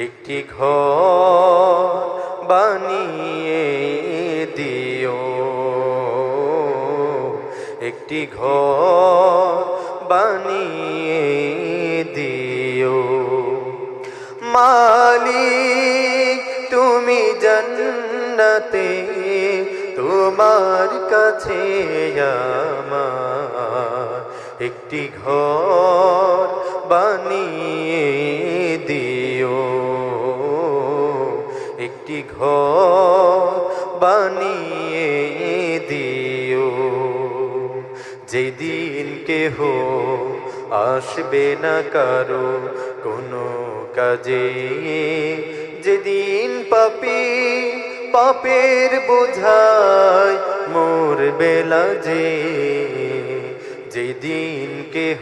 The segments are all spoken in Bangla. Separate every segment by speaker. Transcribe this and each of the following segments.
Speaker 1: একটি ঘর বানিয়ে দিও, একটি ঘর বানিয়ে দিও। মালিক তুমি জান্নাতে, তোমার কাছে আমার একটি ঘর বানিয়ে দিও, একটি ঘর বানিয়ে দিও। যেদিন কেহ আসবে না কারো কোনো কাজে, যেদিন পাপী পাপের বোঝায় মোর বেলা যে, যেদিন কেহ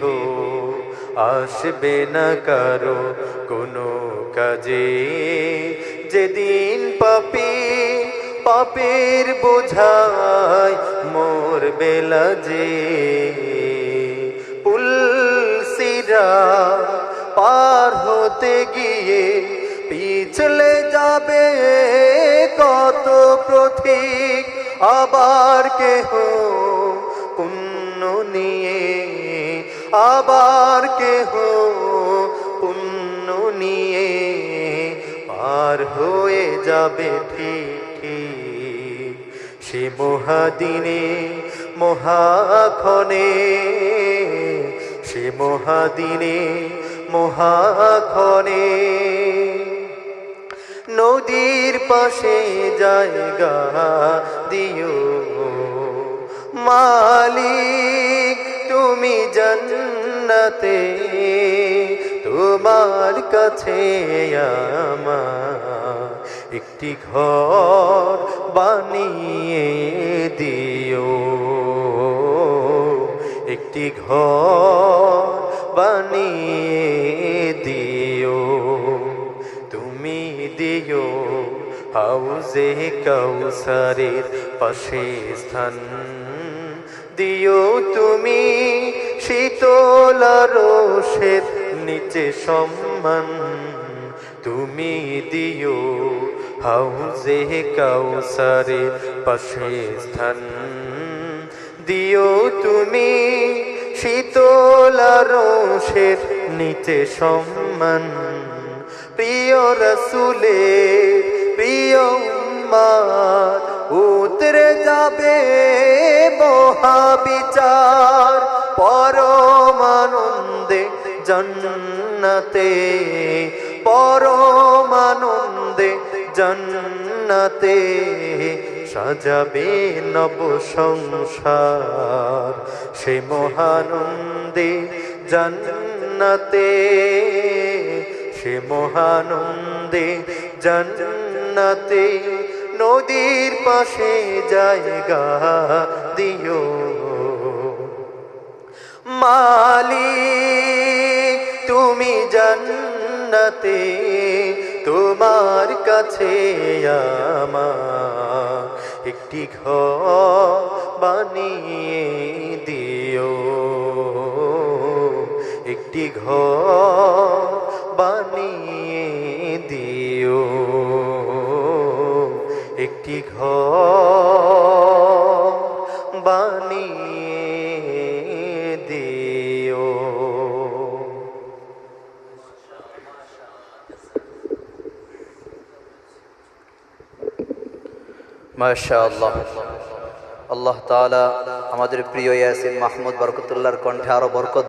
Speaker 1: আসবে না কারো কোনো কাজে, যেদিন পাপী পাপের বোঝায় মোর বেলা যে, পুলসিরা পার হতে গিয়ে পিছলে যাবে কত পথিক, আবার কেহ পুণ্য নিয়ে, আবার কেহ পুণ্য নিয়ে পার হয়ে যাবে ঠিক ঠিক। সে মহাদিনে মহাক্ষণে, সে মহাদিনে মহাক্ষণে নদীর পাশে জায়গা দিও। মালিক তুমি জান্নাতে, তোমার কাছে আমার একটি ঘর বানিয়ে দিও, একটি ঘর বানিয়ে দিও। তুমি দিও হাউজে কাউসারের পাশে স্থান, দিও তুমি শীতল রোষের নিচে সম্মান, তুমি দিও হাউজে কাউসারের পাশে স্থান, দিও তুমি শীতল রোষের নিচে সম্মান। প্রিয় রসুলের প্রিয় উম্মত উতরে যাবে মহাবিচার, পরমানন্দে জান্নাতে, পরমানন্দে জান্নাতে সাজাবে নব সংসার। সে মহানন্দে জান্নাতে, সে মহানন্দে জান্নাতে নদীর পাশে জায়গা দিও। মালিক তুমি জান্নাতে, তোমার কাছে আমার একটি ঘর বানিয়ে দিও, একটি ঘর বানিয়ে দিও, একটি ঘর বানিয়ে দিও।
Speaker 2: মাশাআল্লাহ। আল্লাহ তাআলা আমাদের প্রিয় ইয়াসিন মাহমুদ বরকতুল্লাহর কণ্ঠে আরো বরকত